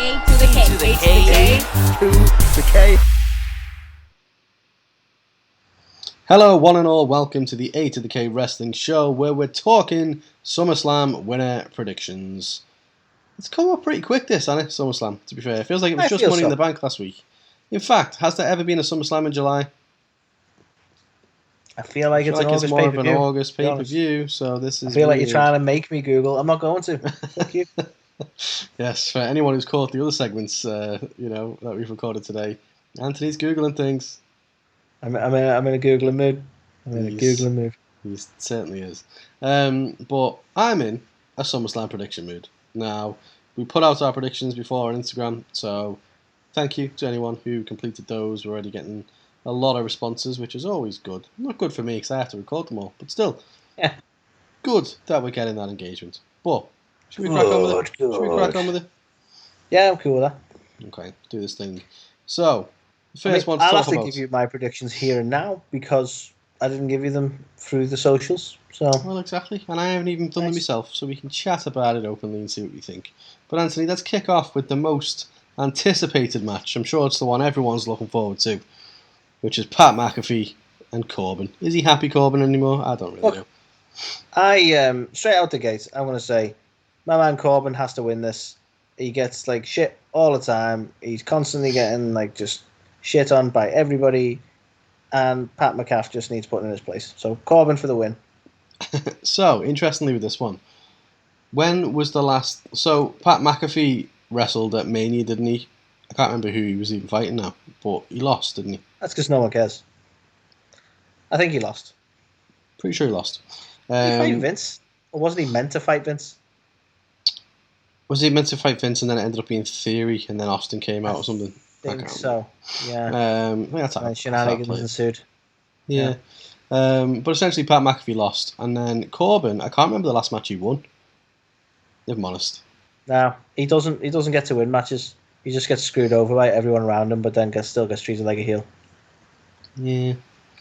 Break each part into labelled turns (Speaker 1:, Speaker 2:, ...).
Speaker 1: A to the K.
Speaker 2: A to the K.
Speaker 3: A to the K.
Speaker 4: Hello, one and all. Welcome to the A2theK Wrestling Show, where we're talking SummerSlam winner predictions. It's come up pretty quick, this, hasn't it? SummerSlam, to be fair. It feels like it was just Money in the Bank last week. In fact, has there ever been a SummerSlam in July?
Speaker 3: I feel like it's
Speaker 4: more of an August pay-per-view, so this is
Speaker 3: I feel like
Speaker 4: weird.
Speaker 3: you're trying to make me Google. I'm not going to. Fuck you.
Speaker 4: Yes, for anyone who's caught the other segments, that we've recorded today, Anthony's Googling things.
Speaker 3: I'm in a Googling mood.
Speaker 4: He certainly is. But I'm in a SummerSlam prediction mood. Now, we put out our predictions before on Instagram, so thank you to anyone who completed those. We're already getting a lot of responses, which is always good. Not good for me because I have to record them all, but still,
Speaker 3: yeah,
Speaker 4: good that we're getting that engagement. But should we crack on with it? Should we crack on with it?
Speaker 3: Yeah, I'm cool with that.
Speaker 4: Okay, do this thing. So, the first one
Speaker 3: I'll have to give you my predictions here and now because I didn't give you them through the socials. So
Speaker 4: well, exactly, and I haven't even done them myself, so we can chat about it openly and see what we think. But Anthony, let's kick off with the most anticipated match. I'm sure it's the one everyone's looking forward to, which is Pat McAfee and Corbin. Is he happy Corbin anymore? I don't really know.
Speaker 3: I straight out the gate, I want to say, my man Corbin has to win this. He gets like shit all the time. He's constantly getting like just shit on by everybody, and Pat McAfee just needs putting in his place. So Corbin for the win.
Speaker 4: So interestingly with this one, when was the last? So Pat McAfee wrestled at Mania, didn't he? I can't remember who he was even fighting now, but he lost, didn't he?
Speaker 3: That's because no one cares. I think he lost.
Speaker 4: Pretty sure he lost.
Speaker 3: Did he fight Vince? Or wasn't he meant to fight Vince?
Speaker 4: Was he meant to fight Vince and then it ended up being Theory and then Austin came out or something?
Speaker 3: I think so. Yeah.
Speaker 4: I think that's how,
Speaker 3: and shenanigans ensued.
Speaker 4: Yeah. But essentially Pat McAfee lost, and then Corbin, I can't remember the last match he won. If I'm honest.
Speaker 3: No, he doesn't get to win matches. He just gets screwed over by everyone around him, but then still gets treated like a heel.
Speaker 4: Yeah.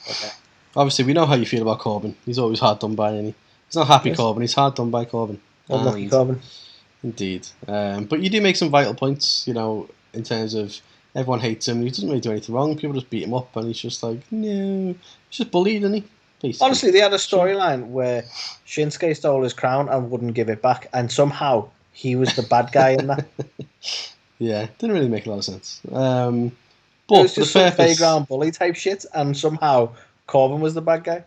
Speaker 3: Okay.
Speaker 4: Obviously, we know how you feel about Corbin. He's always hard done by, any. He's not happy Corbin. He's hard done by Corbin.
Speaker 3: Unlucky Corbin.
Speaker 4: Indeed. But you do make some vital points, in terms of everyone hates him. He doesn't really do anything wrong. People just beat him up, and he's just like, no. He's just bullied, isn't he? Basically.
Speaker 3: Honestly, they had a storyline where Shinsuke stole his crown and wouldn't give it back, and somehow he was the bad guy in that.
Speaker 4: Yeah, didn't really make a lot of sense. But
Speaker 3: it was just
Speaker 4: some
Speaker 3: playground bully type shit, and somehow Corbin was the bad guy.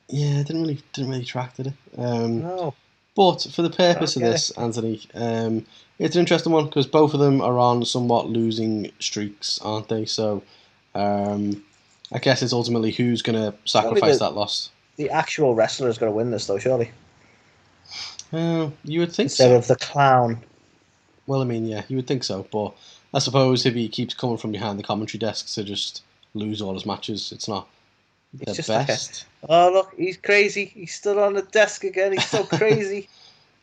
Speaker 4: Yeah, it didn't really track, did it?
Speaker 3: No.
Speaker 4: But for the purpose of this, Anthony, it's an interesting one because both of them are on somewhat losing streaks, aren't they? So I guess it's ultimately who's going to sacrifice that loss. The
Speaker 3: actual wrestler is going to win this, though, surely.
Speaker 4: You would think
Speaker 3: Instead of the clown.
Speaker 4: Well, I mean, yeah, you would think so. But I suppose if he keeps coming from behind the commentary desk to just lose all his matches, it's not the best.
Speaker 3: Oh, look, he's crazy. He's still on the desk again. He's so crazy.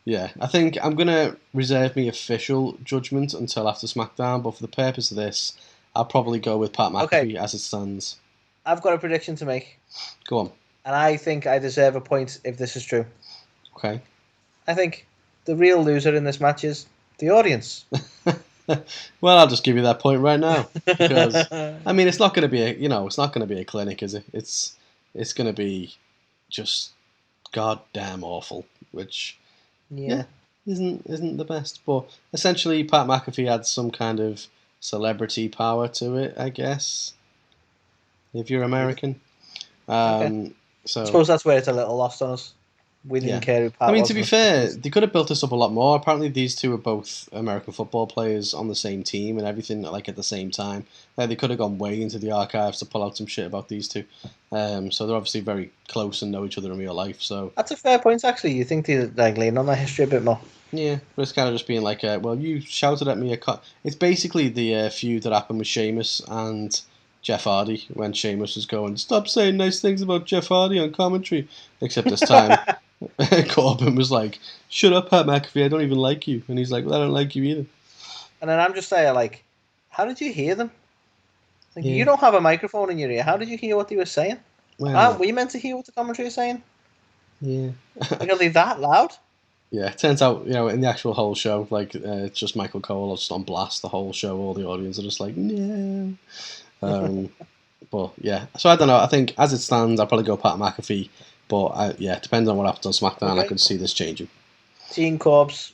Speaker 4: Yeah, I think I'm going to reserve my official judgment until after SmackDown. But for the purpose of this, I'll probably go with Pat McAfee as it stands.
Speaker 3: I've got a prediction to make.
Speaker 4: Go on.
Speaker 3: And I think I deserve a point if this is true.
Speaker 4: Okay.
Speaker 3: I think the real loser in this match is the audience.
Speaker 4: Well, I'll just give you that point right now because I mean it's not going to be it's not going to be a clinic, is it? It's going to be just goddamn awful, which isn't the best. But essentially, Pat McAfee had some kind of celebrity power to it, I guess. If you're American,
Speaker 3: okay.
Speaker 4: So
Speaker 3: I suppose that's where it's a little lost on us. We didn't care who Pat was.
Speaker 4: I mean, to be fair, they could have built this up a lot more. Apparently, these two are both American football players on the same team and everything, like at the same time. They could have gone way into the archives to pull out some shit about these two. So they're obviously very close and know each other in real life. So
Speaker 3: that's a fair point, actually. You think they lean on that history a bit more?
Speaker 4: Yeah, but it's kind of just being like, well, you shouted at me. It's basically the feud that happened with Sheamus and Jeff Hardy when Sheamus was going, stop saying nice things about Jeff Hardy on commentary. Except this time, Corbin was like, shut up, Pat McAfee, I don't even like you. And he's like, well, I don't like you either.
Speaker 3: And then I'm just saying, like, how did you hear them? Like, you don't have a microphone in your ear. How did you hear what they were saying? Well, were you meant to hear what the commentary is saying?
Speaker 4: Yeah.
Speaker 3: Like, are they that loud?
Speaker 4: Yeah, it turns out, in the actual whole show, like, it's just Michael Cole just on blast the whole show. All the audience are just like, no. But, yeah. So, I don't know. I think, as it stands, I'll probably go Pat McAfee. But, yeah, depends on what happens on SmackDown. Okay. I could see this changing.
Speaker 3: Team Corbs.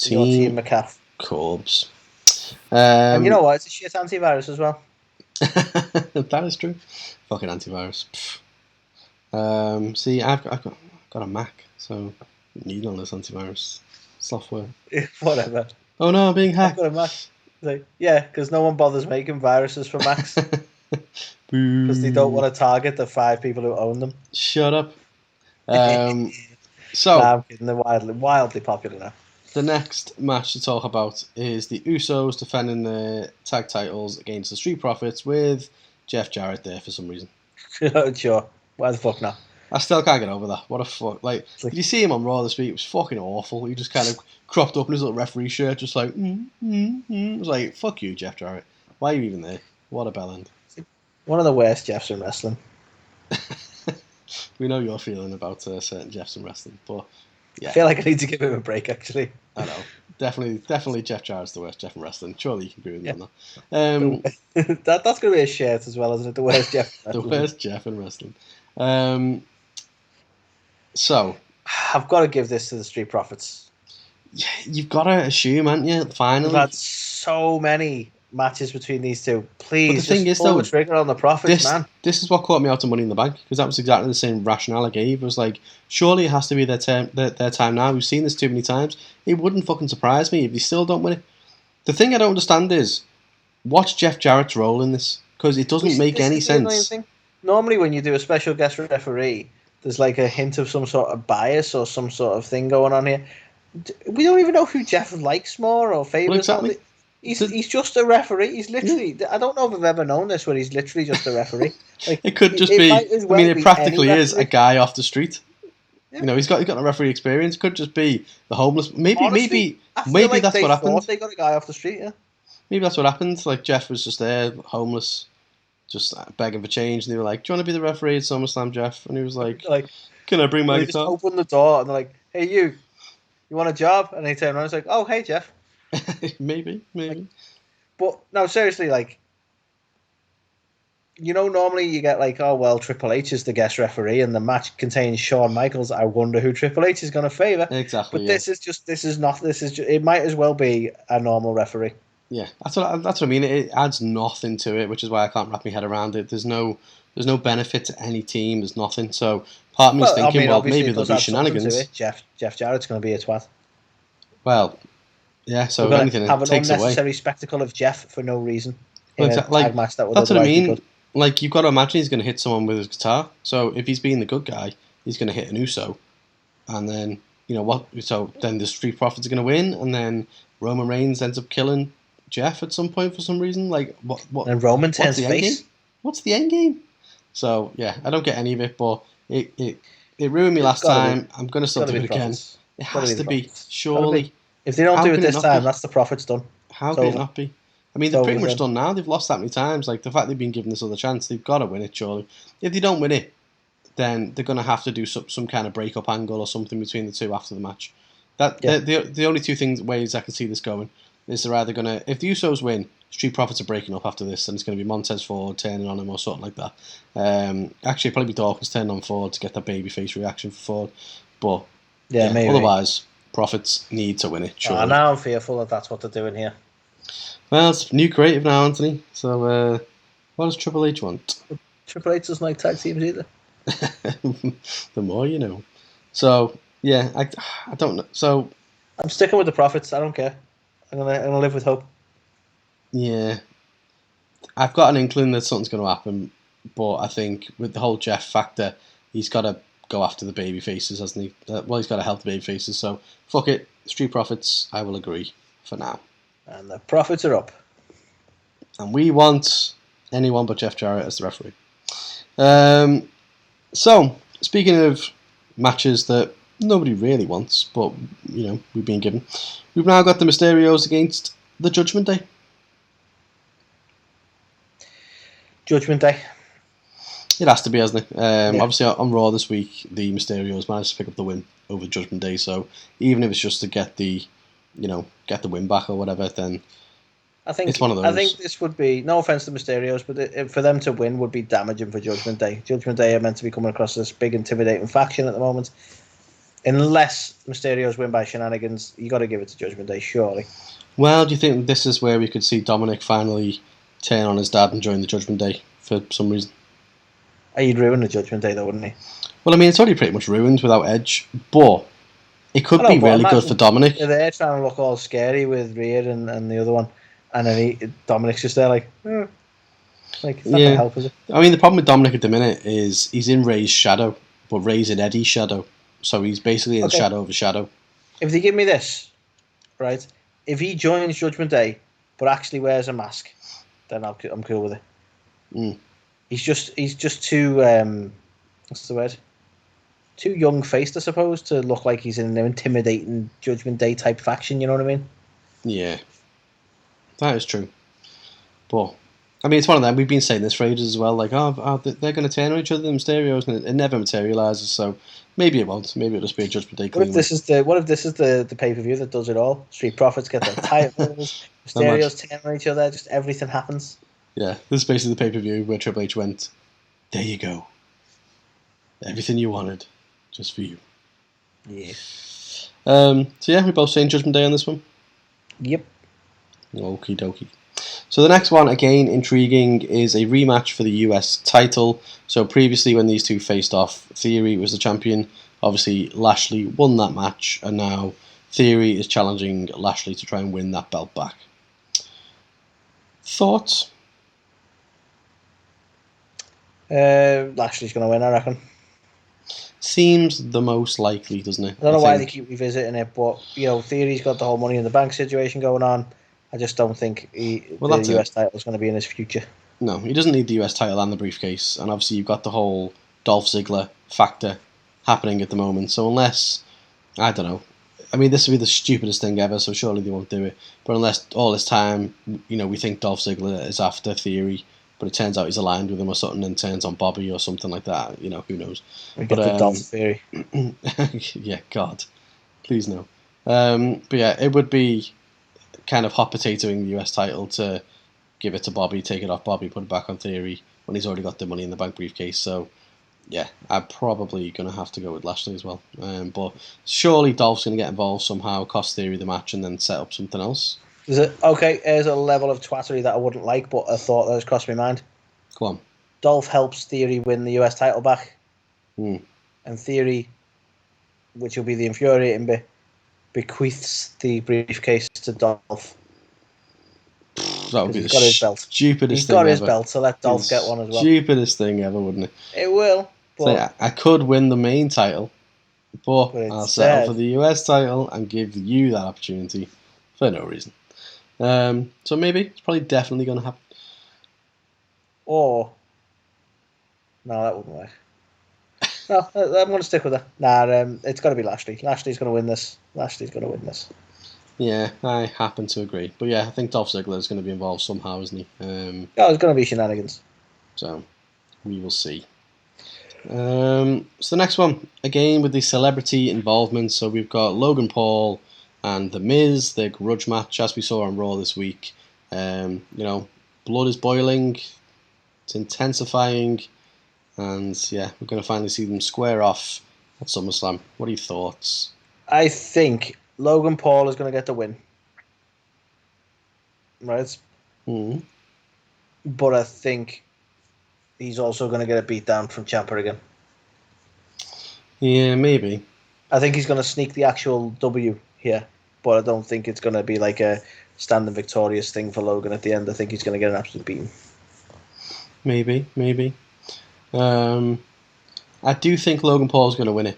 Speaker 3: Your Team McAfee.
Speaker 4: Corbs.
Speaker 3: And you know what? It's a shit antivirus as well.
Speaker 4: That is true. Fucking antivirus. See, I've got a Mac, so I need all this antivirus software.
Speaker 3: Whatever.
Speaker 4: Oh no, I'm being hacked.
Speaker 3: I've got a Mac. Like, yeah, because no one bothers making viruses for Macs. Because they don't want to target the 5 people who own them.
Speaker 4: Shut up.
Speaker 3: So, I'm kidding. They're wildly popular now.
Speaker 4: The next match to talk about is the Usos defending the tag titles against the Street Profits with Jeff Jarrett there for some reason.
Speaker 3: Sure. Why the fuck not?
Speaker 4: I still can't get over that. What a fuck. Like, did you see him on Raw this week? It was fucking awful. He just kind of cropped up in his little referee shirt, just like, It was like, fuck you, Jeff Jarrett. Why are you even there? What a bellend.
Speaker 3: One of the worst Jeffs in wrestling.
Speaker 4: We know your feeling about certain Jeffs in wrestling, but yeah.
Speaker 3: I feel like I need to give him a break, actually.
Speaker 4: I know. Definitely Jeff Jarrett's the worst Jeff in wrestling. Surely you can agree with me on
Speaker 3: that. That's going to be a shirt as well, isn't it? The worst Jeff in wrestling.
Speaker 4: The worst Jeff in wrestling. So
Speaker 3: I've got to give this to the Street Profits.
Speaker 4: You've got to assume, haven't you? Finally.
Speaker 3: We've had so many matches between these two. Please,
Speaker 4: but the thing is,
Speaker 3: pull the trigger on the Profits, man.
Speaker 4: This is what caught me out of Money in the Bank, because that was exactly the same rationale I gave. It was like, surely it has to be their time now. We've seen this too many times. It wouldn't fucking surprise me if they still don't win it. The thing I don't understand is, what's Jeff Jarrett's role in this? Because it doesn't make any sense.
Speaker 3: Normally when you do a special guest referee, there's like a hint of some sort of bias or some sort of thing going on here. We don't even know who Jeff likes more or favours.
Speaker 4: Well, exactly.
Speaker 3: He's just a referee. He's literally... Yeah. I don't know if I've ever known this, where he's literally just a referee. Like,
Speaker 4: it could just be... it practically is a guy off the street. Yeah. He's got a referee experience. It could just be the homeless... Maybe like that's what happened.
Speaker 3: They got a guy off the street, yeah.
Speaker 4: Maybe that's what happened. Like, Jeff was just there, homeless, just begging for change, and they were like, "Do you want to be the referee at SummerSlam, Jeff?" And he was like, "Can I bring my guitar?"
Speaker 3: Just open the door, and they're like, "Hey, you want a job?" And he turned around and was like, "Oh, hey, Jeff."
Speaker 4: maybe.
Speaker 3: But no, seriously, like, normally you get like, oh well, Triple H is the guest referee, and the match contains Shawn Michaels. I wonder who Triple H is going to favour.
Speaker 4: Exactly.
Speaker 3: But it might as well be a normal referee.
Speaker 4: Yeah, that's what I mean. It adds nothing to it, which is why I can't wrap my head around it. There's no benefit to any team. There's nothing. So part of me is thinking, maybe there'll be shenanigans.
Speaker 3: Jeff Jarrett's going to be a twat.
Speaker 4: Well, yeah. So if anything, it takes away.
Speaker 3: Have an unnecessary spectacle of Jeff for no reason.
Speaker 4: Well, that's what I mean. Like, you've got to imagine he's going to hit someone with his guitar. So if he's being the good guy, he's going to hit an Uso, and then So then the Street Profits are going to win, and then Roman Reigns ends up killing Jeff at some point for some reason. Like, what?
Speaker 3: And Roman turns face.
Speaker 4: What's the end game? So yeah, I don't get any of it, but it ruined me last time. I'm gonna still do it again. It has to be, surely.
Speaker 3: If they don't do it this time, that's the Profits done.
Speaker 4: How can it not be? I mean, they're pretty much done now. They've lost that many times. Like, the fact they've been given this other chance, they've got to win it, surely. If they don't win it, then they're going to have to do some kind of break-up angle or something between the two after the match. The only two ways I can see this going is they're either going to... If the Usos win, Street Profits are breaking up after this, and it's going to be Montez Ford turning on him or something like that. Actually, it'll probably be Dawkins turning on Ford to get that babyface reaction for Ford. But maybe. Otherwise, Profits need to win it, surely.
Speaker 3: Now I'm fearful that that's what they're doing here.
Speaker 4: Well, it's new creative now, Anthony. So, what does Triple H want?
Speaker 3: Triple H doesn't like tag teams either.
Speaker 4: The more you know. So, yeah, I don't know. So,
Speaker 3: I'm sticking with the Profits. I don't care. I'm gonna live with hope.
Speaker 4: Yeah, I've got an inkling that something's going to happen, but I think with the whole Jeff factor, he's got to go after the baby faces, hasn't he? Well, he's got to help the baby faces. So, fuck it. Street Profits. I will agree for now.
Speaker 3: And the Profits are up.
Speaker 4: And we want anyone but Jeff Jarrett as the referee. So, speaking of matches that nobody really wants, but, we've been given, we've now got the Mysterios against the Judgement Day.
Speaker 3: Judgment Day.
Speaker 4: It has to be, hasn't it?
Speaker 3: Yeah.
Speaker 4: Obviously, on Raw this week, the Mysterios managed to pick up the win over Judgment Day. So even if it's just to get the win back or whatever, then it's one of those.
Speaker 3: I think this would be, no offense to Mysterios, but for them to win would be damaging for Judgment Day. Judgment Day are meant to be coming across this big intimidating faction at the moment. Unless Mysterios win by shenanigans, you got to give it to Judgment Day, surely.
Speaker 4: Well, do you think this is where we could see Dominic finally turn on his dad and join the Judgment Day for some reason?
Speaker 3: He'd ruin the Judgment Day, though, wouldn't he?
Speaker 4: Well, I mean, it's already pretty much ruined without Edge, but it could be really good for Dominic.
Speaker 3: They're trying to look all scary with Rhea and the other one, and then Dominic's just there like, it's not going to help, is it?
Speaker 4: I mean, the problem with Dominic at the minute is he's in Ray's shadow, but Ray's in Eddie's shadow, so he's basically in shadow over shadow.
Speaker 3: If they give me this, right, if he joins Judgment Day but actually wears a mask, then I'm cool with it.
Speaker 4: Mm.
Speaker 3: He's just too what's the word? Too young faced, I suppose, to look like he's in an intimidating Judgment Day type faction. You know what I mean?
Speaker 4: Yeah, that is true. But I mean, it's one of them. We've been saying this for ages as well. Like, they're going to turn on each other, the Mysterios, and it never materializes. So maybe it won't. Maybe it'll just be a Judgment Day.
Speaker 3: What if this is the pay per view that does it all? Street Profits get their titles. Mysterios turn on each other. Just everything happens. Yeah,
Speaker 4: this is basically the pay per view where Triple H went, there you go. Everything you wanted, just for you.
Speaker 3: Yeah.
Speaker 4: So yeah, we're both saying Judgment Day on this one.
Speaker 3: Yep.
Speaker 4: Okie dokie. So the next one, again intriguing, is a rematch for the US title. So previously when these two faced off, Theory was the champion. Obviously Lashley won that match, and now Theory is challenging Lashley to try and win that belt back. Thoughts?
Speaker 3: Lashley's going to win, I reckon.
Speaker 4: Seems the most likely, doesn't it?
Speaker 3: I don't know why they keep revisiting it, but Theory's got the whole Money in the Bank situation going on. I just don't think the US title is going to be in his future. No,
Speaker 4: he doesn't need the US title and the briefcase, and obviously you've got the whole Dolph Ziggler factor happening at the moment. So unless, I don't know, I mean, this would be the stupidest thing ever, so surely they won't do it. But unless all this time, we think Dolph Ziggler is after Theory, but it turns out he's aligned with him or something and turns on Bobby or something like that. Who knows?
Speaker 3: We get the Dolph Theory.
Speaker 4: Yeah, God. Please no. But yeah, it would be kind of hot potatoing the US title to give it to Bobby, take it off Bobby, put it back on Theory when he's already got the Money in the Bank briefcase. So yeah, I'm probably going to have to go with Lashley as well. But surely Dolph's going to get involved somehow, cost Theory the match, and then set up something else.
Speaker 3: Is it okay? Here's a level of twattery that I wouldn't like, but a thought that has crossed my mind.
Speaker 4: Go on.
Speaker 3: Dolph helps Theory win the US title back.
Speaker 4: And
Speaker 3: Theory, which will be the infuriating bit, bequeaths the briefcase to Dolph.
Speaker 4: That would be the stupidest thing ever.
Speaker 3: He's got his belt, so let Dolph get one as well.
Speaker 4: Stupidest thing ever, wouldn't it?
Speaker 3: It will.
Speaker 4: But I could win the main title, but I'll settle for the US title and give you that opportunity for no reason. So maybe it's probably definitely going to happen.
Speaker 3: Or no, that wouldn't work. No, I'm going to stick with that. It's got to be Lashley. Lashley's going to win this.
Speaker 4: Yeah, I happen to agree. But yeah, I think Dolph Ziggler is going to be involved somehow, isn't he?
Speaker 3: It's going to be shenanigans.
Speaker 4: So we will see. So the next one, again with the celebrity involvement. So we've got Logan Paul and The Miz, the grudge match, as we saw on Raw this week. Blood is boiling, it's intensifying, and yeah, we're going to finally see them square off at SummerSlam. What are your thoughts?
Speaker 3: I think Logan Paul is going to get the win. Right?
Speaker 4: Mm-hmm.
Speaker 3: But I think he's also going to get a beat down from Ciampa again.
Speaker 4: Yeah, maybe.
Speaker 3: I think he's going to sneak the actual W here, but I don't think it's going to be like a standing victorious thing for Logan at the end. I think he's going to get an absolute beating.
Speaker 4: Maybe. I do think Logan Paul's going to win it.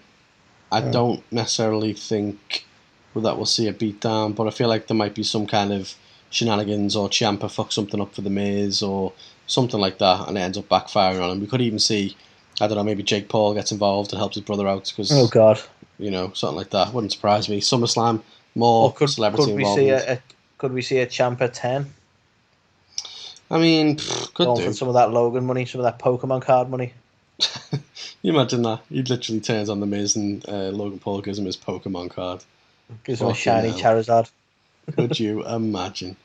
Speaker 4: I don't necessarily think that we'll see a beatdown, but I feel like there might be some kind of shenanigans or Ciampa fucks something up for The Miz or something like that, and it ends up backfiring on him. We could even see, I don't know, maybe Jake Paul gets involved and helps his brother out because,
Speaker 3: oh God,
Speaker 4: something like that wouldn't surprise me. SummerSlam, more celebrity involvement.
Speaker 3: Could we see a Ciampa 10?
Speaker 4: I mean, could
Speaker 3: going
Speaker 4: do.
Speaker 3: for some of that Logan money, some of that Pokemon card money.
Speaker 4: You imagine that? He literally turns on the Miz and Logan Paul gives him his Pokemon card.
Speaker 3: Gives him a shiny Charizard.
Speaker 4: Could you imagine?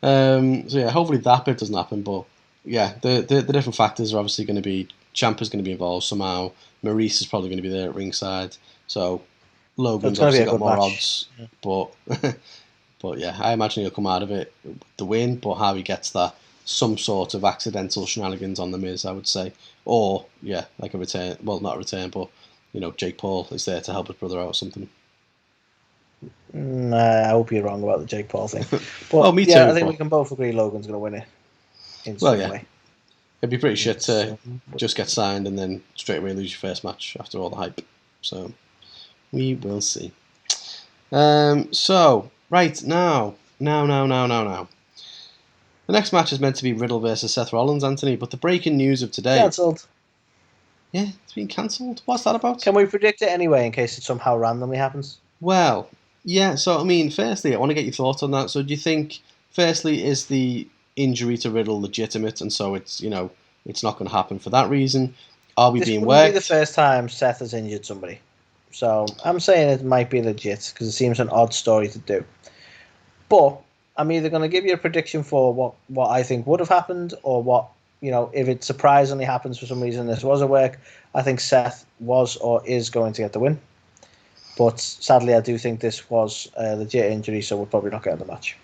Speaker 4: So yeah, hopefully that bit doesn't happen. But yeah, the different factors are obviously going to be Ciampa's going to be involved somehow. Maurice is probably going to be there at ringside. So Logan's obviously got more odds. Yeah. But yeah, I imagine he'll come out of it with the win. But how he gets that, some sort of accidental shenanigans on the Miz, I would say. Or yeah, like a return. Well, not a return, but Jake Paul is there to help his brother out or something.
Speaker 3: I hope you're wrong about the Jake Paul thing. But
Speaker 4: well, me too.
Speaker 3: I think we can both agree Logan's going to win it in some way.
Speaker 4: It'd be pretty shit to just get signed and then straight away lose your first match after all the hype. So, we will see. So, right, now. The next match is meant to be Riddle versus Seth Rollins, Anthony, but the breaking news of today...
Speaker 3: Cancelled.
Speaker 4: Yeah, it's been cancelled. What's that about?
Speaker 3: Can we predict it anyway in case it somehow randomly happens?
Speaker 4: Well, yeah, so, I mean, firstly, I want to get your thoughts on that. So, do you think, firstly, is the injury to Riddle legitimate, and so it's it's not going to happen for that reason? Are we being worked?
Speaker 3: This wouldn't be the first time Seth has injured somebody, so I'm saying it might be legit because it seems an odd story to do. But I'm either going to give you a prediction for what I think would have happened, or what if it surprisingly happens for some reason. This was a work. I think Seth was or is going to get the win, but sadly, I do think this was a legit injury, so we'll probably not get the match.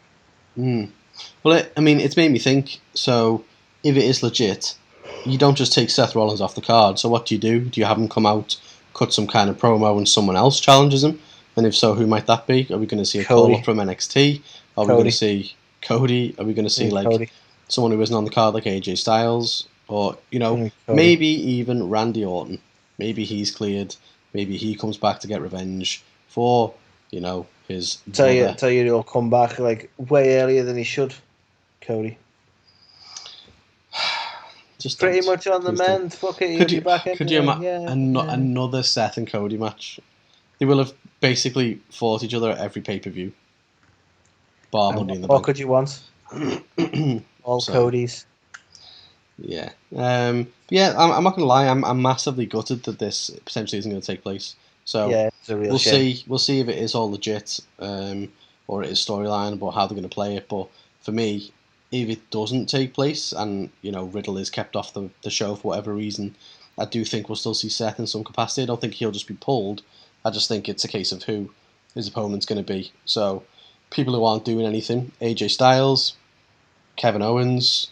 Speaker 4: Well, it's made me think. So, if it is legit, you don't just take Seth Rollins off the card. So, what do? Do you have him come out, cut some kind of promo, and someone else challenges him? And if so, who might that be? Are we going to see a call up from NXT? Are we going to see Cody? Are we going to see Cody, someone who isn't on the card like AJ Styles, or maybe even Randy Orton? Maybe he's cleared. Maybe he comes back to get revenge for his brother.
Speaker 3: Tell you he'll come back like way earlier than he should, Cody.
Speaker 4: Just
Speaker 3: pretty much on the mend. Fuck it, could you
Speaker 4: imagine another Seth and Cody match? They will have basically fought each other at every pay-per-view. Bar Money in the Bank.
Speaker 3: What could you want? All Codys.
Speaker 4: Yeah. I'm not going to lie. I'm massively gutted that this potentially isn't going to take place. So
Speaker 3: yeah, it's a real
Speaker 4: we'll
Speaker 3: shame.
Speaker 4: see. We'll see if it is all legit, or it is storyline about how they're going to play it. But for me, if it doesn't take place and Riddle is kept off the show for whatever reason, I do think we'll still see Seth in some capacity. I don't think he'll just be pulled. I just think it's a case of who his opponent's going to be. So people who aren't doing anything: AJ Styles, Kevin Owens,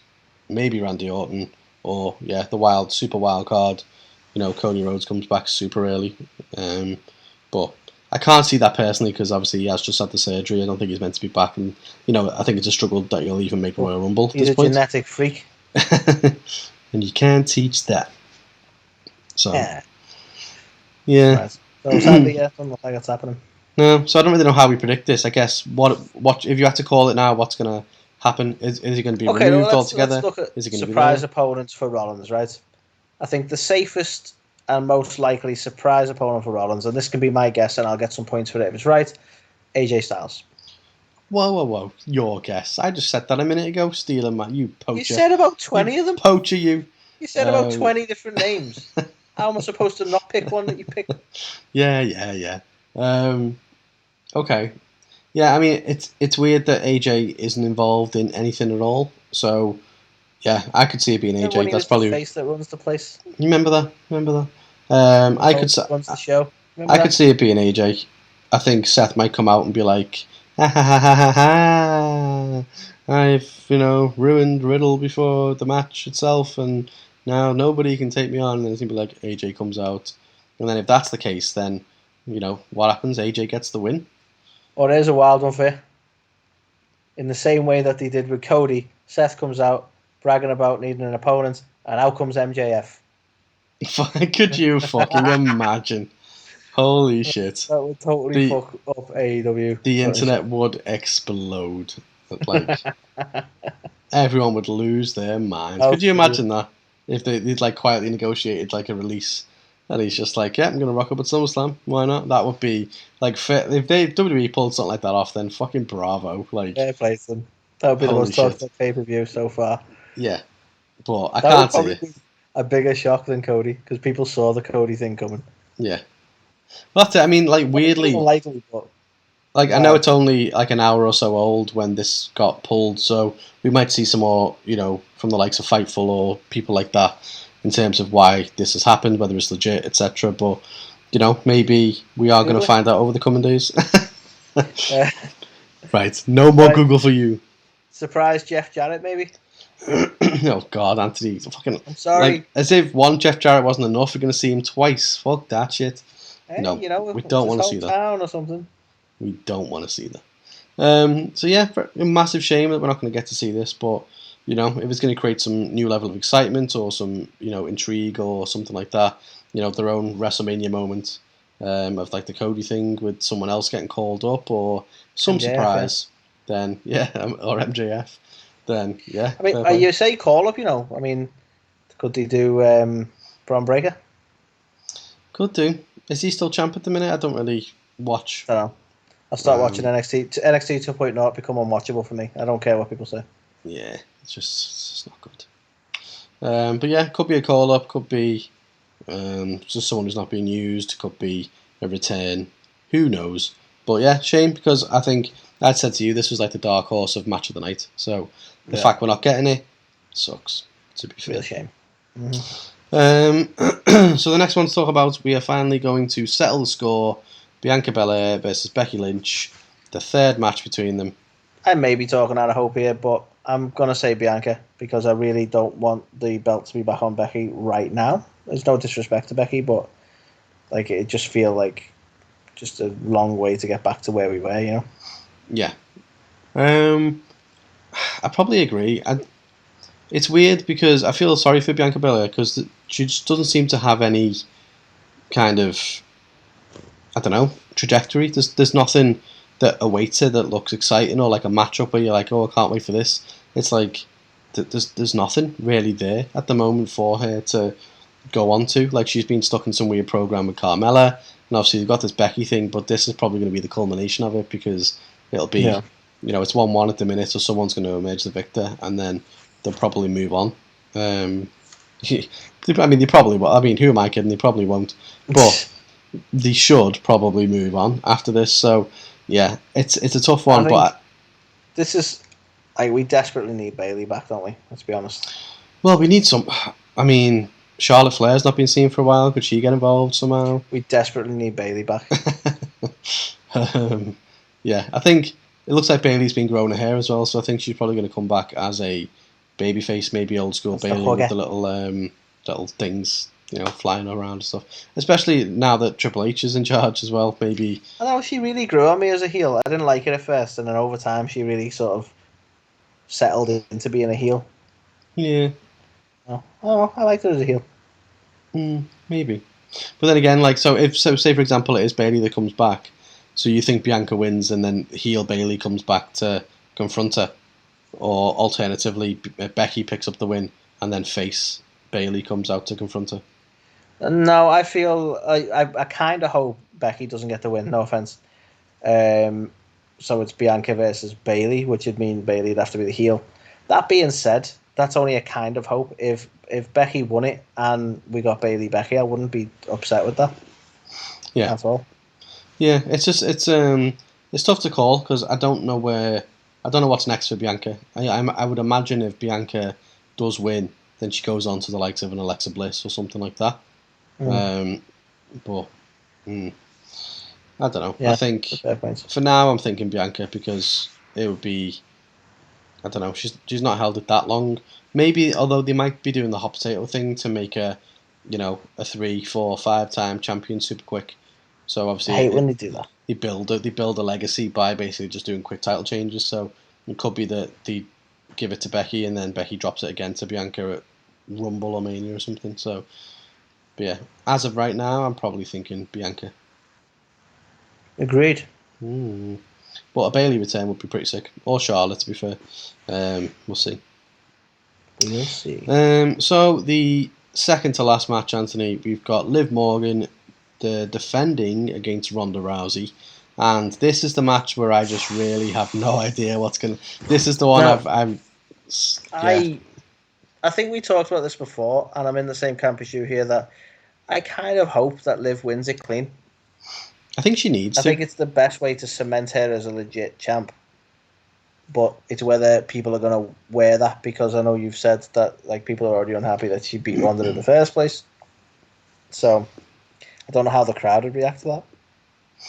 Speaker 4: maybe Randy Orton, or the super wild card. Cody Rhodes comes back super early. But I can't see that personally because obviously he has just had the surgery. I don't think he's meant to be back, and I think it's a struggle that he'll even make Royal Rumble.
Speaker 3: He's a genetic freak,
Speaker 4: and you can't teach that. So
Speaker 3: yeah.
Speaker 4: Right.
Speaker 3: So sadly, doesn't look like it's happening.
Speaker 4: No, so I don't really know how we predict this. I guess what if you had to call it now, what's going to happen? Is he going to be removed altogether?
Speaker 3: Let's look at
Speaker 4: is he going
Speaker 3: surprise opponents for Rollins, right? I think the safest and most likely surprise opponent for Rollins, and this can be my guess, and I'll get some points for it if it's right, AJ Styles.
Speaker 4: Whoa. Your guess. I just said that a minute ago, stealing my... You poacher.
Speaker 3: You said about 20 of them?
Speaker 4: Poacher, you.
Speaker 3: You said about 20 different names. How am I supposed to not pick one that you picked?
Speaker 4: Yeah. Okay. Yeah, I mean, it's weird that AJ isn't involved in anything at all, so... Yeah, I could see it being AJ.
Speaker 3: When he
Speaker 4: That's
Speaker 3: was
Speaker 4: probably
Speaker 3: the face that runs the place.
Speaker 4: You remember that?
Speaker 3: Runs the show.
Speaker 4: I could see it being AJ. I think Seth might come out and be like, ha, I've ruined Riddle before the match itself, and now nobody can take me on. And it's gonna be like AJ comes out, and then if that's the case, then what happens? AJ gets the win.
Speaker 3: Or there's a wild one for you. In the same way that they did with Cody, Seth comes out bragging about needing an opponent, and out comes MJF.
Speaker 4: Could you fucking imagine? Holy shit.
Speaker 3: That would totally fuck up AEW.
Speaker 4: The internet would explode. Like, everyone would lose their minds. Could you imagine that? If they'd quietly negotiated a release, and he's just like, I'm going to rock up at SummerSlam. Why not? That would be, if WWE pulled something like that off, then fucking bravo.
Speaker 3: Fair play to them. That would be the most talked about pay-per-view so far.
Speaker 4: Yeah, but I can't see it.
Speaker 3: a bigger shock than Cody because people saw the Cody thing coming.
Speaker 4: Yeah. Well, that's it. I mean, like, weirdly,
Speaker 3: unlikely, but
Speaker 4: like, I know it's only like an hour or so old when this got pulled, so we might see some more, from the likes of Fightful or people like that in terms of why this has happened, whether it's legit, etc. But, maybe we are going to find out over the coming days. Right, no more Google for you.
Speaker 3: Surprise Jeff Jarrett, maybe?
Speaker 4: Oh, God, Anthony. Fucking,
Speaker 3: I'm sorry.
Speaker 4: Like, as if one Jeff Jarrett wasn't enough, we're going to see him twice. Fuck that shit.
Speaker 3: Hey,
Speaker 4: No, we don't want to see that.
Speaker 3: Or something.
Speaker 4: We don't want to see that. So yeah, a massive shame that we're not going to get to see this, but if it's going to create some new level of excitement or some intrigue or something like that, their own WrestleMania moment of like the Cody thing with someone else getting called up or some MJF, surprise, then or MJF, then yeah.
Speaker 3: I mean, you say call up, I mean, could they do Braun Breaker?
Speaker 4: Could do. Is he still champ at the minute? I don't really watch.
Speaker 3: I don't know. I'll start watching NXT. NXT 2.0 become unwatchable for me. I don't care what people say.
Speaker 4: Yeah, it's just not good. But yeah, could be a call up, could be just someone who's not being used, could be a return. Who knows? But yeah, shame because I think I'd said to you this was like the dark horse of match of the night. So the fact we're not getting it sucks. To be fair,
Speaker 3: real shame.
Speaker 4: So the next one to talk about, we are finally going to settle the score. Bianca Belair versus Becky Lynch, the third match between them.
Speaker 3: I may be talking out of hope here, but I'm going to say Bianca because I really don't want the belt to be back on Becky right now. There's no disrespect to Becky, but like it just feels like just a long way to get back to where we were,
Speaker 4: Yeah. I probably agree. It's weird because I feel sorry for Bianca Belair because she just doesn't seem to have any kind of, I don't know, trajectory. There's nothing that awaits her that looks exciting or like a matchup where you're like, oh, I can't wait for this. It's like there's nothing really there at the moment for her to go on to. Like she's been stuck in some weird program with Carmella, and obviously you've got this Becky thing, but this is probably going to be the culmination of it because it'll be, it's 1-1 at the minute, so someone's going to emerge the victor, and then they'll probably move on. I mean, they probably will. I mean, who am I kidding? They probably won't. But they should probably move on after this. So, yeah, it's a tough one. But
Speaker 3: this is... we desperately need Bayley back, don't we? Let's be honest.
Speaker 4: Well, we need some... I mean, Charlotte Flair's not been seen for a while. Could she get involved somehow?
Speaker 3: We desperately need Bayley back.
Speaker 4: Yeah, I think it looks like Bayley's been growing her hair as well, so I think she's probably going to come back as a babyface, maybe old school Bayley with the little things, flying around and stuff. Especially now that Triple H is in charge as well, maybe.
Speaker 3: I know she really grew on me as a heel. I didn't like it at first, and then over time she really sort of settled into being a heel.
Speaker 4: Yeah.
Speaker 3: Oh, I liked her as a heel.
Speaker 4: Maybe, but then again, say for example it is Bayley that comes back, so you think Bianca wins and then heel Bayley comes back to confront her. Or alternatively, Becky picks up the win and then face Bayley comes out to confront her.
Speaker 3: No, I feel I kind of hope Becky doesn't get the win. No offense. So it's Bianca versus Bayley, which would mean Bayley'd have to be the heel. That being said, that's only a kind of hope. If Becky won it and we got Becky, I wouldn't be upset with that.
Speaker 4: Yeah,
Speaker 3: that's all.
Speaker 4: Yeah, it's tough to call because I don't know what's next for Bianca. I would imagine if Bianca does win, then she goes on to the likes of an Alexa Bliss or something like that. But I don't know. Yeah, I think for now I'm thinking Bianca because it would be, I don't know, she's not held it that long. Maybe, although they might be doing the hot potato thing to make her, a 3, 4, 5 time champion super quick. So obviously,
Speaker 3: I hate when they do that.
Speaker 4: They build a legacy by basically just doing quick title changes. So it could be that they give it to Becky and then Becky drops it again to Bianca at Rumble or Mania or something. So, but yeah, as of right now, I'm probably thinking Bianca.
Speaker 3: Agreed.
Speaker 4: But a Bayley return would be pretty sick. Or Charlotte, to be fair. We'll see.
Speaker 3: We'll see.
Speaker 4: So the second to last match, Anthony, we've got Liv Morgan defending against Ronda Rousey. And this is the match where I just really have no idea what's going to... This is the one
Speaker 3: I think we talked about this before, and I'm in the same camp as you here, that I kind of hope that Liv wins it clean.
Speaker 4: I think she needs
Speaker 3: I
Speaker 4: to.
Speaker 3: think it's the best way to cement her as a legit champ. But it's whether people are going to wear that, because I know you've said that like people are already unhappy that she beat Ronda in the first place. So I don't know how the crowd would react to that.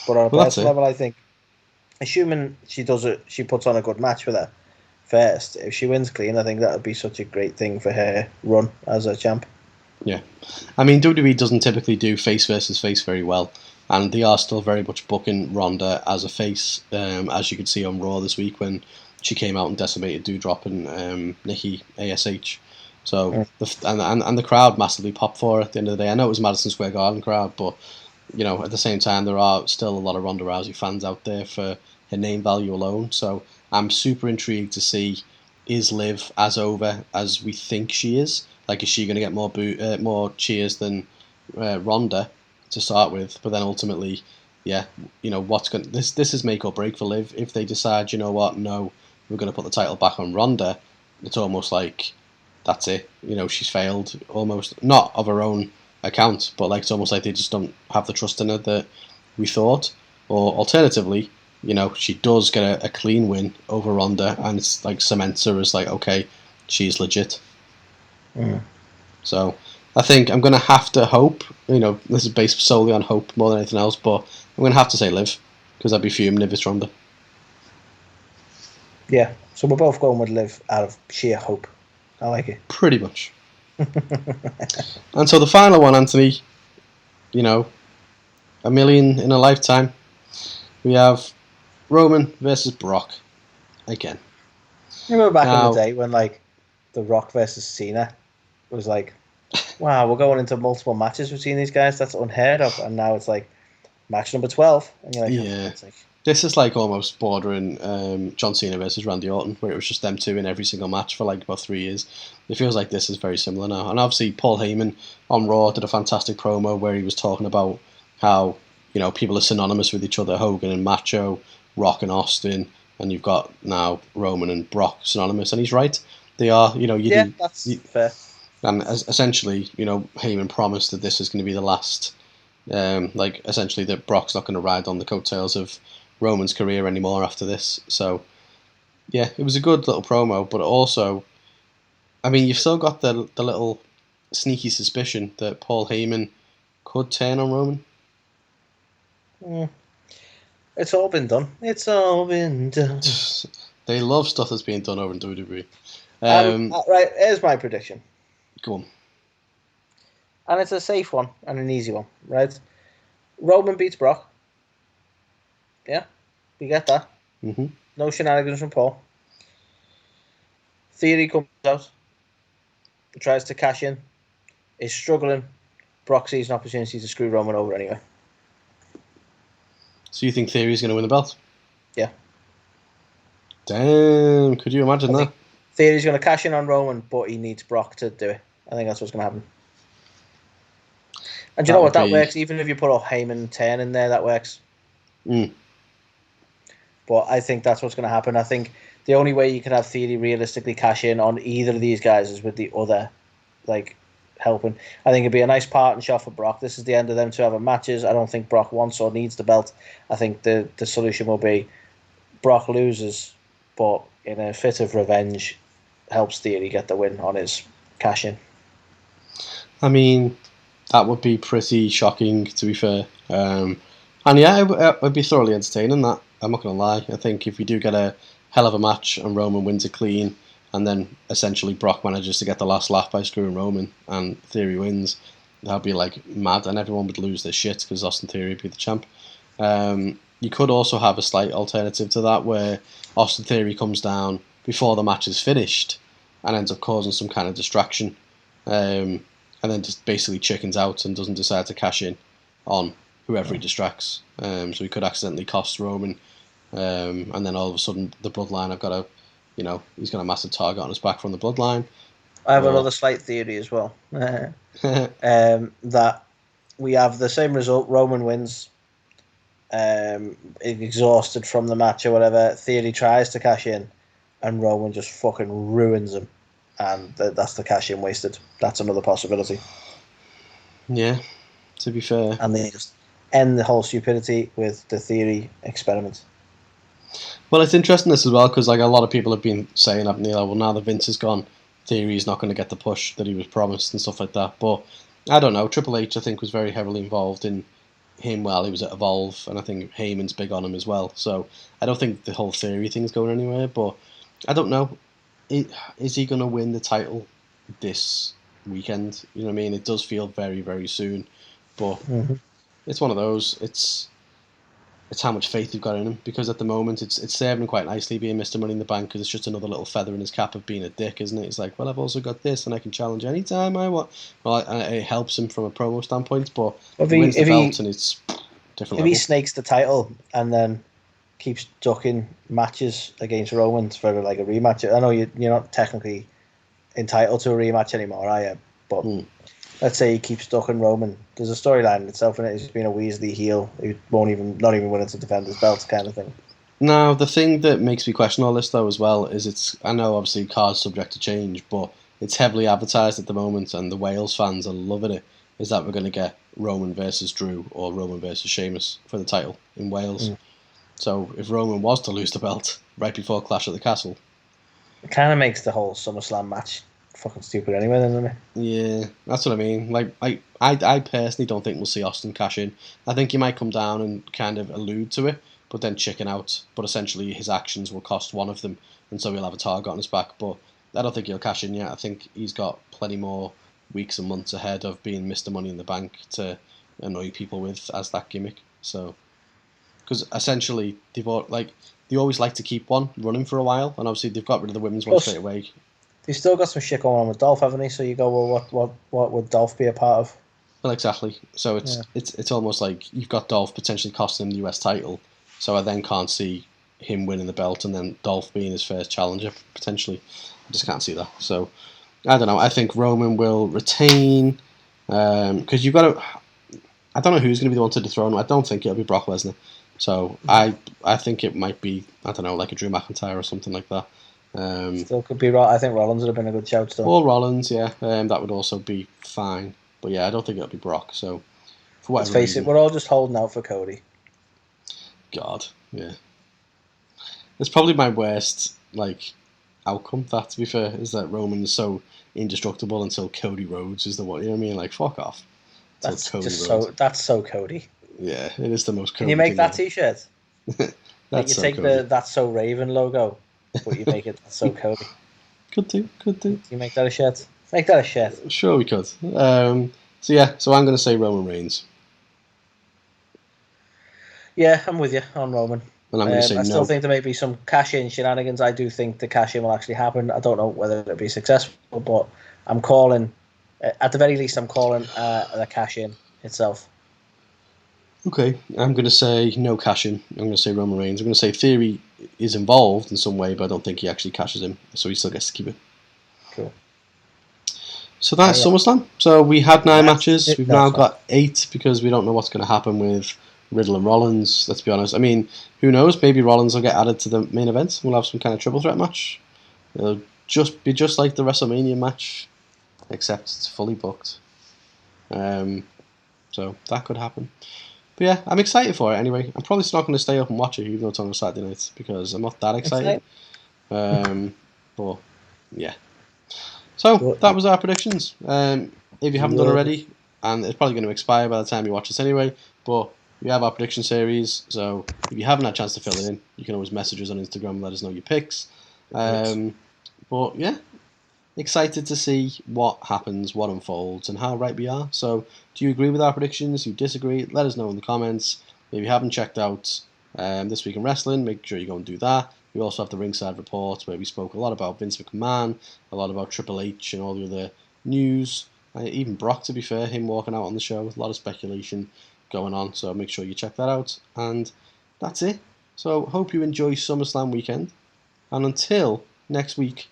Speaker 3: But on a
Speaker 4: Well, that's
Speaker 3: personal
Speaker 4: it.
Speaker 3: level, I think, assuming she does it, she puts on a good match with her first. If she wins clean, I think that would be such a great thing for her run as a champ.
Speaker 4: Yeah. I mean, WWE doesn't typically do face versus face very well, and they are still very much booking Ronda as a face, as you could see on Raw this week when she came out and decimated Doudrop and Nikki ASH. So and the crowd massively popped for her at the end of the day. I know it was Madison Square Garden crowd, but you know at the same time there are still a lot of Ronda Rousey fans out there for her name value alone. So I'm super intrigued to see, is Liv as over as we think she is? Like, is she going to get more cheers than Ronda to start with? But then ultimately, yeah, you know what's going. This is make or break for Liv. If they decide, you know what, no, we're going to put the title back on Ronda, it's almost like that's it. You know, she's failed almost, not of her own account, but like it's almost like they just don't have the trust in her that we thought. Or alternatively, you know, she does get a clean win over Ronda, and it's like cements her as like, okay, she's legit.
Speaker 3: Mm.
Speaker 4: So I think I'm going to have to hope. You know, this is based solely on hope more than anything else, but I'm going to have to say Liv, because I'd be fuming if it's Ronda.
Speaker 3: Yeah, so we're both going with Liv out of sheer hope. I like it.
Speaker 4: Pretty much. And so the final one, Anthony, you know, a million in a lifetime. We have Roman versus Brock again.
Speaker 3: Remember back in the
Speaker 4: Now,
Speaker 3: day when like The Rock versus Cena was like, wow, we're going into multiple matches between these guys. That's unheard of. And now it's like match number 12, and you're like, oh, for
Speaker 4: yeah,
Speaker 3: God's sake.
Speaker 4: this is like almost bordering John Cena versus Randy Orton, where it was just them two in every single match for like about 3 years. It feels like this is very similar now. And obviously, Paul Heyman on Raw did a fantastic promo where he was talking about how, you know, people are synonymous with each other, Hogan and Macho, Rock and Austin, and you've got now Roman and Brock synonymous. And he's right. They are, you know,
Speaker 3: Yeah, that's fair.
Speaker 4: and essentially, you know, Heyman promised that this is going to be the last. Like essentially that Brock's not going to ride on the coattails of Roman's career anymore after this. So yeah, it was a good little promo, but also, I mean, you've still got the little sneaky suspicion that Paul Heyman could turn on Roman.
Speaker 3: Mm, it's all been done. It's all been done.
Speaker 4: They love stuff that's being done over in WWE.
Speaker 3: Right, here's my prediction.
Speaker 4: Go on.
Speaker 3: And it's a safe one and an easy one, right? Roman beats Brock. Yeah, we get that.
Speaker 4: Mm-hmm.
Speaker 3: No shenanigans from Paul. Theory comes out, tries to cash in, is struggling. Brock sees an opportunity to screw Roman over anyway.
Speaker 4: So you think Theory's going to win the belt?
Speaker 3: Yeah.
Speaker 4: Damn, could you imagine that?
Speaker 3: Theory's going to cash in on Roman, but he needs Brock to do it. I think that's what's going to happen. And you know what? That works. Even if you put a Heyman 10 in there, that works.
Speaker 4: Mm.
Speaker 3: But I think that's what's going to happen. I think the only way you can have Theory realistically cash in on either of these guys is with the other, like, helping. I think it'd be a nice partnership for Brock. This is the end of them two having matches. I don't think Brock wants or needs the belt. I think the solution will be Brock loses, but in a fit of revenge, helps Theory get the win on his cash in.
Speaker 4: I mean, that would be pretty shocking, to be fair. And yeah, it would be thoroughly entertaining, that. I'm not going to lie. I think if we do get a hell of a match and Roman wins it clean, and then essentially Brock manages to get the last laugh by screwing Roman, and Theory wins, that'd be like mad, and everyone would lose their shit because Austin Theory would be the champ. You could also have a slight alternative to that where Austin Theory comes down before the match is finished and ends up causing some kind of distraction, and then just basically chickens out and doesn't decide to cash in on whoever he distracts. So he could accidentally cost Roman, and then all of a sudden the Bloodline have got a, you know, he's got a massive target on his back from the Bloodline.
Speaker 3: I have another slight theory as well. That we have the same result. Roman wins, exhausted from the match or whatever. Theory tries to cash in, and Roman just fucking ruins him and that's the cash in wasted. That's another possibility.
Speaker 4: Yeah, to be fair.
Speaker 3: And they just end the whole stupidity with the Theory experiment.
Speaker 4: Well, it's interesting this as well because like a lot of people have been saying up Neil, well now that Vince is gone, Theory's not going to get the push that he was promised and stuff like that. But I don't know. Triple H I think was very heavily involved in him while he was at Evolve, and I think Heyman's big on him as well. So I don't think the whole Theory thing's going anywhere. But I don't know. Is he going to win the title this weekend? You know what I mean? It does feel very very soon, but it's one of those. It's how much faith you've got in him, because at the moment it's serving him quite nicely being Mr. Money in the Bank, because it's just another little feather in his cap of being a dick, isn't it? It's like, well, I've also got this and I can challenge anytime I want. Well, it helps him from a promo standpoint, but he wins the belt and it's different.
Speaker 3: If he snakes the title and then keeps ducking matches against Roman for like a rematch, I know you're not technically entitled to a rematch anymore, are you? But let's say he keeps ducking Roman. There's a storyline in itself in it. He's been a Weasley heel who not even willing to defend his belt, kind of thing.
Speaker 4: Now, the thing that makes me question all this though as well is I know obviously card's subject to change, but it's heavily advertised at the moment, and the Wales fans are loving it. Is that we're going to get Roman versus Drew or Roman versus Sheamus for the title in Wales? So if Roman was to lose the belt right before Clash at the Castle,
Speaker 3: it kind of makes the whole SummerSlam match fucking stupid anyway, doesn't it?
Speaker 4: Yeah, that's what I mean. Like, I personally don't think we'll see Austin cash in. I think he might come down and kind of allude to it, but then chicken out. But essentially, his actions will cost one of them, and so he'll have a target on his back. But I don't think he'll cash in yet. I think he's got plenty more weeks and months ahead of being Mr. Money in the Bank to annoy people with as that gimmick. So, because essentially they always like to keep one running for a while, and obviously they've got rid of the women's one straight away.
Speaker 3: They've still got some shit going on with Dolph, haven't they? So you go, well, what would Dolph be a part of?
Speaker 4: Well, exactly. So it's almost like you've got Dolph potentially costing him the US title. So I then can't see him winning the belt and then Dolph being his first challenger potentially. I just can't see that. So I don't know. I think Roman will retain because you've got to. I don't know who's going to be the one to dethrone him. I don't think it'll be Brock Lesnar. So I think it might be, I don't know, like a Drew McIntyre or something like that.
Speaker 3: Still could be right. I think Rollins would have been a good shout still.
Speaker 4: Or Rollins, yeah, that would also be fine. But yeah, I don't think it'll be Brock. So for whatever
Speaker 3: Let's face it, we're all just holding out for Cody.
Speaker 4: God, yeah, it's probably my worst outcome. That, to be fair, is that Roman is so indestructible until Cody Rhodes is the one. You know what I mean? Like, fuck off.
Speaker 3: That's so Cody.
Speaker 4: Yeah, it is the most Cody.
Speaker 3: Can you make that T-shirt?
Speaker 4: That's
Speaker 3: you take
Speaker 4: Cody.
Speaker 3: the That's So Raven logo, but you make it That's So Cody.
Speaker 4: Could do.
Speaker 3: Can you make that a shirt? Make that a shirt.
Speaker 4: Sure, we could. So I'm going to say Roman Reigns.
Speaker 3: Yeah, I'm with you on Roman.
Speaker 4: And I'm going to say
Speaker 3: I still think there may be some cash-in shenanigans. I do think the cash-in will actually happen. I don't know whether it'll be successful, but I'm calling, at the very least, the cash-in itself.
Speaker 4: Okay, I'm going to say no cash-in. I'm going to say Roman Reigns. I'm going to say Theory is involved in some way, but I don't think he actually cashes in, so he still gets to keep it.
Speaker 3: Cool.
Speaker 4: So that's SummerSlam. So we had 9 matches. We've now got 8 because we don't know what's going to happen with Riddle and Rollins, let's be honest. I mean, who knows? Maybe Rollins will get added to the main event. We'll have some kind of triple threat match. It'll be just like the WrestleMania match, except it's fully booked. So that could happen. But yeah, I'm excited for it anyway. I'm probably still not going to stay up and watch it, even though it's on a Saturday night, because I'm not that excited. But yeah. So that was our predictions. If you haven't done already, and it's probably going to expire by the time you watch this anyway, but we have our prediction series, so if you haven't had a chance to fill it in, you can always message us on Instagram and let us know your picks. But yeah, excited to see what happens, what unfolds, and how right we are. So do you agree with our predictions? Do you disagree? Let us know in the comments. If you haven't checked out This Week in Wrestling, make sure you go and do that. We also have the Ringside Report, where we spoke a lot about Vince McMahon, a lot about Triple H and all the other news. Even Brock, to be fair, him walking out on the show, with a lot of speculation going on, so make sure you check that out. And that's it. So hope you enjoy SummerSlam weekend, and until next week,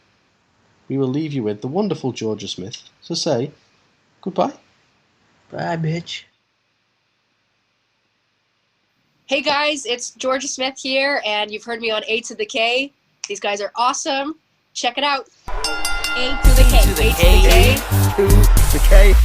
Speaker 4: we will leave you with the wonderful Georgia Smith to say goodbye.
Speaker 3: Bye, bitch.
Speaker 1: Hey guys, it's Georgia Smith here, and you've heard me on A2theK. These guys are awesome. Check it out. A to the K.
Speaker 2: To the K.